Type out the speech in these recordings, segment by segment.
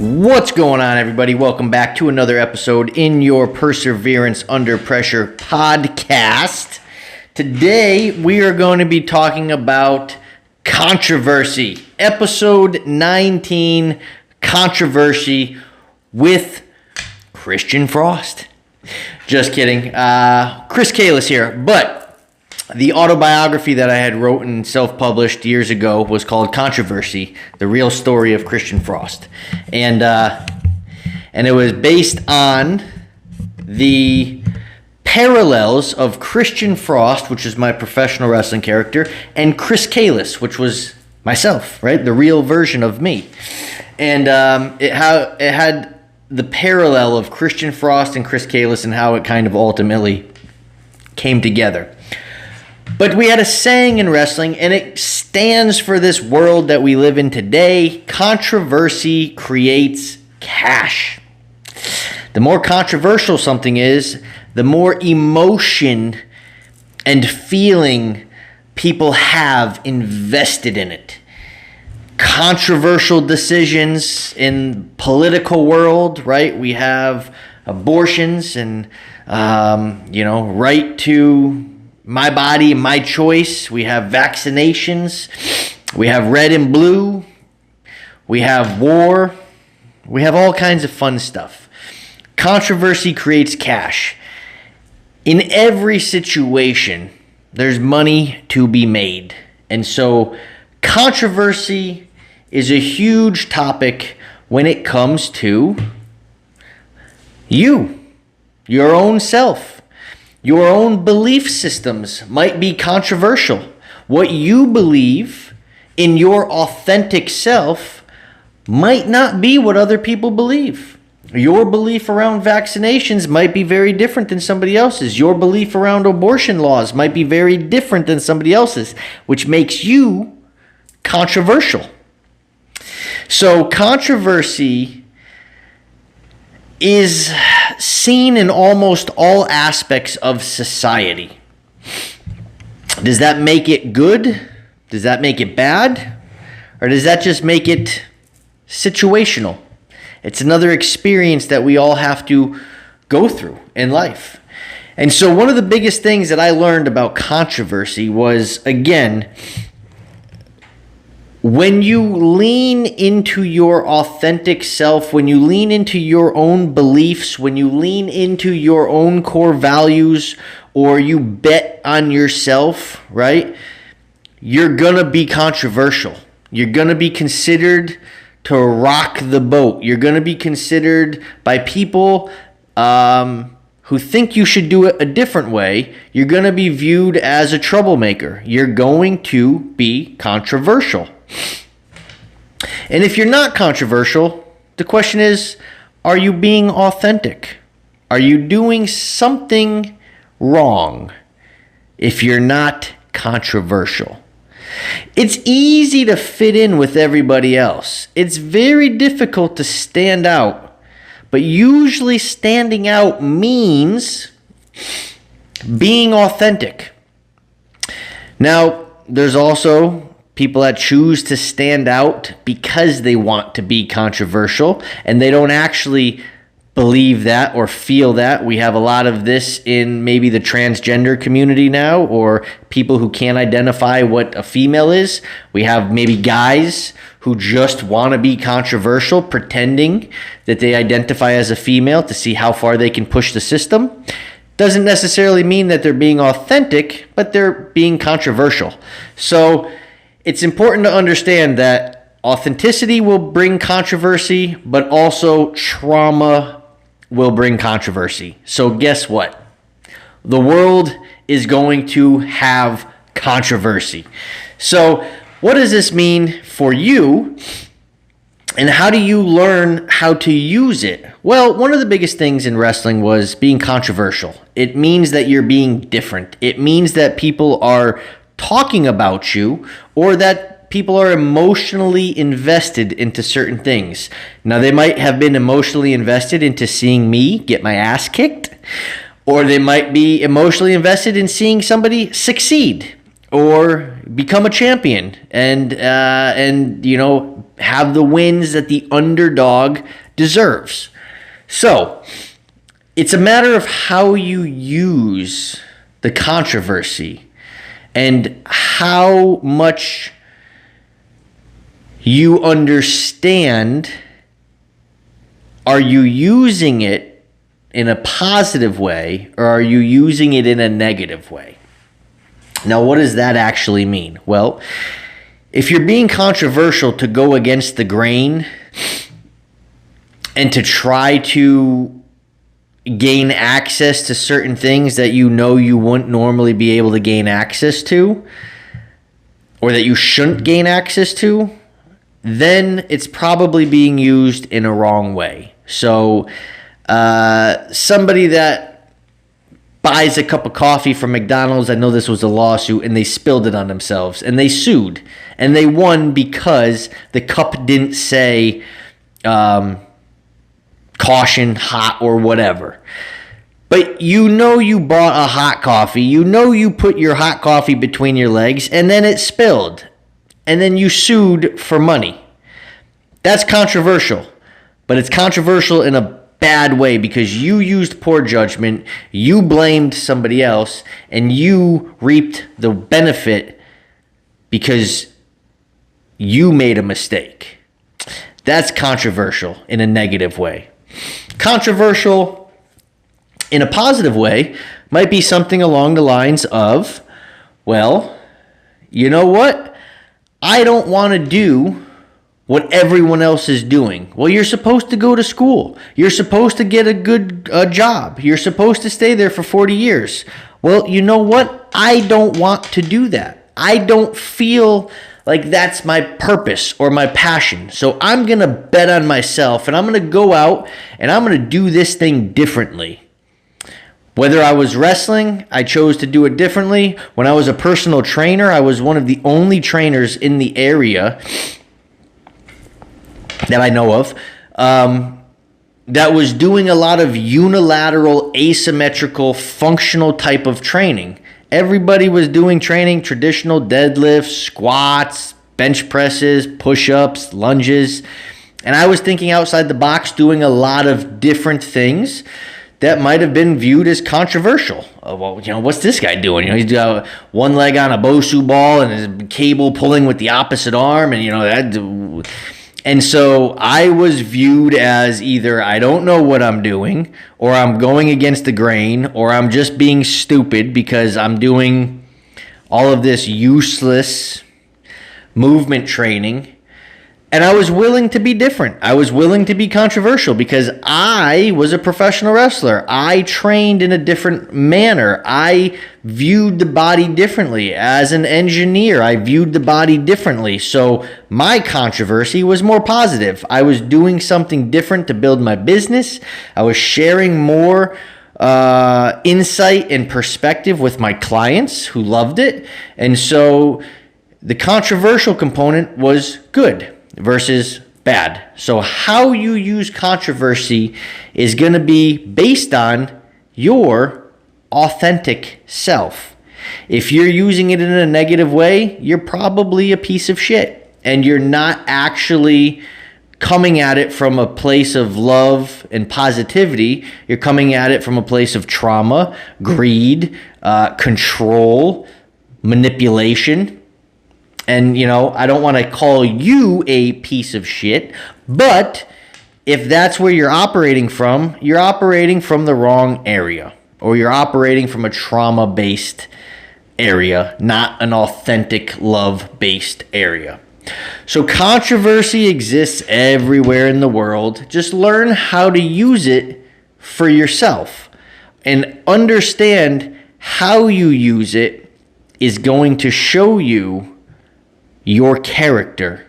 What's going on, everybody? Welcome back to another episode in your Perseverance Under Pressure podcast. Today, we are going to be talking about controversy. Episode 19, Controversy with Christian Frost. Just kidding. Chris Kalis here, but the autobiography that I had wrote and self-published years ago was called Controversy, the real story of Christian Frost. And it was based on the parallels of Christian Frost, which is my professional wrestling character, and Chris Kalis, which was myself, right? The real version of me. And it had the parallel of Christian Frost and Chris Kalis and how it kind of ultimately came together. But we had a saying in wrestling, and it stands for this world that we live in today. Controversy creates cash. The more controversial something is, the more emotion and feeling people have invested in it. Controversial decisions in political world, right? We have abortions and, right to my body, my choice. We have vaccinations. We have red and blue. We have war. We have all kinds of fun stuff. Controversy creates cash. In every situation, there's money to be made. And so controversy is a huge topic when it comes to you, your own self. Your own belief systems might be controversial. What you believe in your authentic self might not be what other people believe. Your belief around vaccinations might be very different than somebody else's. Your belief around abortion laws might be very different than somebody else's, which makes you controversial. So controversy is seen in almost all aspects of society. Does that make it good? Does that make it bad? Or does that just make it situational? It's another experience that we all have to go through in life. And so one of the biggest things that I learned about controversy was, again, when you lean into your authentic self, when you lean into your own beliefs, when you lean into your own core values, or you bet on yourself, right? You're going to be controversial. You're going to be considered to rock the boat. You're going to be considered by people who think you should do it a different way. You're going to be viewed as a troublemaker. You're going to be controversial. And if you're not controversial, the question is, are you being authentic? Are you doing something wrong if you're not controversial? It's easy to fit in with everybody else. It's very difficult to stand out. But usually standing out means being authentic. Now, there's also people that choose to stand out because they want to be controversial, and they don't actually believe that or feel that. We have a lot of this in maybe the transgender community now, or people who can't identify what a female is. We have maybe guys who just want to be controversial, pretending that they identify as a female to see how far they can push the system. Doesn't necessarily mean that they're being authentic, but they're being controversial. So it's important to understand that authenticity will bring controversy, but also trauma will bring controversy. So guess what? The world is going to have controversy. So what does this mean for you? And how do you learn how to use it? Well, one of the biggest things in wrestling was being controversial. It means that you're being different. It means that people are talking about you, or that people are emotionally invested into certain things. Now, they might have been emotionally invested into seeing me get my ass kicked, or they might be emotionally invested in seeing somebody succeed, or become a champion and have the wins that the underdog deserves. So it's a matter of how you use the controversy and how much you understand. Are you using it in a positive way, or are you using it in a negative way? Now, what does that actually mean? Well, if you're being controversial to go against the grain and to try to gain access to certain things that you wouldn't normally be able to gain access to, or that you shouldn't gain access to, then it's probably being used in a wrong way. So somebody that buys a cup of coffee from McDonald's, I know this was a lawsuit, and they spilled it on themselves, and they sued, and they won because the cup didn't say caution, hot, or whatever. But you bought a hot coffee, you put your hot coffee between your legs, and then it spilled, and then you sued for money. That's controversial, but it's controversial in a bad way because you used poor judgment, you blamed somebody else, and you reaped the benefit because you made a mistake. That's controversial in a negative way. Controversial in a positive way might be something along the lines of, well, you know what? I don't want to do what everyone else is doing. Well, you're supposed to go to school. You're supposed to get a good job. You're supposed to stay there for 40 years. Well, you know what? I don't want to do that. I don't feel like that's my purpose or my passion. So I'm going to bet on myself, and I'm going to go out and I'm going to do this thing differently. Whether I was wrestling, I chose to do it differently. When I was a personal trainer, I was one of the only trainers in the area that I know of that was doing a lot of unilateral, asymmetrical, functional type of training. Everybody was doing training, traditional deadlifts, squats, bench presses, push-ups, lunges. And I was thinking outside the box, doing a lot of different things that might have been viewed as controversial. Well, what's this guy doing? He's got one leg on a Bosu ball and his cable pulling with the opposite arm, and that. And so I was viewed as either I don't know what I'm doing, or I'm going against the grain, or I'm just being stupid because I'm doing all of this useless movement training. And I was willing to be different. I was willing to be controversial because I was a professional wrestler. I trained in a different manner. I viewed the body differently. As an engineer, I viewed the body differently. So my controversy was more positive. I was doing something different to build my business. I was sharing more insight and perspective with my clients who loved it. And so the controversial component was good versus bad. So how you use controversy is going to be based on your authentic self. If you're using it in a negative way, you're probably a piece of shit, and you're not actually coming at it from a place of love and positivity. You're coming at it from a place of trauma, greed, control, manipulation. And, I don't want to call you a piece of shit, but if that's where you're operating from the wrong area, or you're operating from a trauma-based area, not an authentic, love-based area. So controversy exists everywhere in the world. Just learn how to use it for yourself, and understand how you use it is going to show you your character,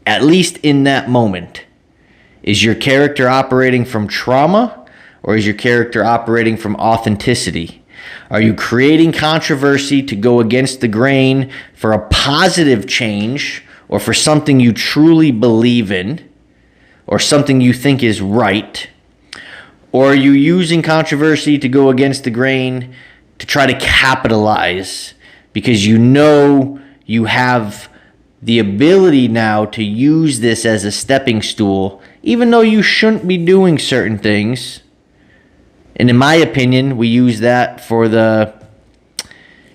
at least in that moment. Is your character operating from trauma, or is your character operating from authenticity? Are you creating controversy to go against the grain for a positive change, or for something you truly believe in, or something you think is right? Or are you using controversy to go against the grain to try to capitalize because you know you have the ability now to use this as a stepping stool, even though you shouldn't be doing certain things. And in my opinion, we use that for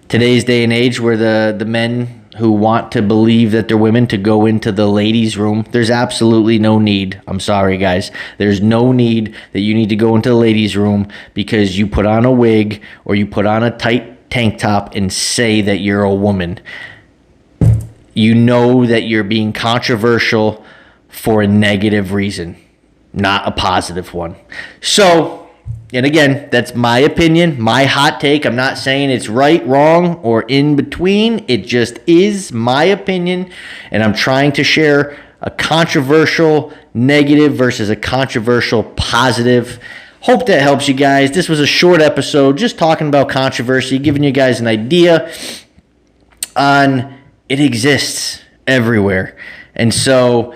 today's day and age, where the men who want to believe that they're women to go into the ladies' room. There's absolutely no need. I'm sorry, guys. There's no need that you need to go into the ladies' room because you put on a wig or you put on a tight tank top and say that you're a woman. You know that you're being controversial for a negative reason, not a positive one. So, and again, that's my opinion, my hot take. I'm not saying it's right, wrong, or in between. It just is my opinion, and I'm trying to share a controversial negative versus a controversial positive. Hope that helps you guys. This was a short episode, just talking about controversy, giving you guys an idea on it exists everywhere. And so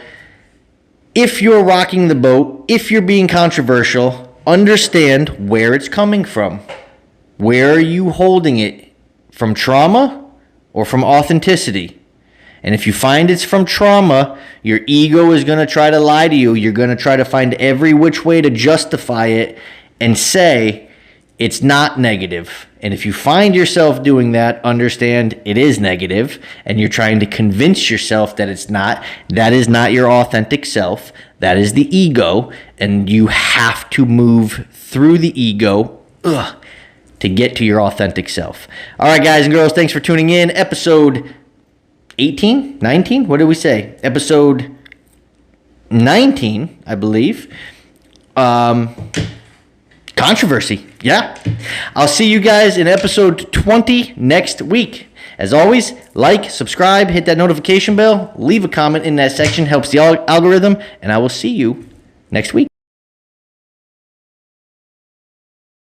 if you're rocking the boat, if you're being controversial, understand where it's coming from. Where are you holding it? From trauma or from authenticity? And if you find it's from trauma, your ego is going to try to lie to you. You're going to try to find every which way to justify it and say it's not negative. And if you find yourself doing that, understand it is negative, and you're trying to convince yourself that it's not. That is not your authentic self. That is the ego, and you have to move through the ego to get to your authentic self. All right, guys and girls, thanks for tuning in. Episode 18, 19, what did we say? Episode 19, I believe. Controversy, yeah. I'll see you guys in episode 20 next week. As always, like, subscribe, hit that notification bell, leave a comment in that section, helps the algorithm, and I will see you next week.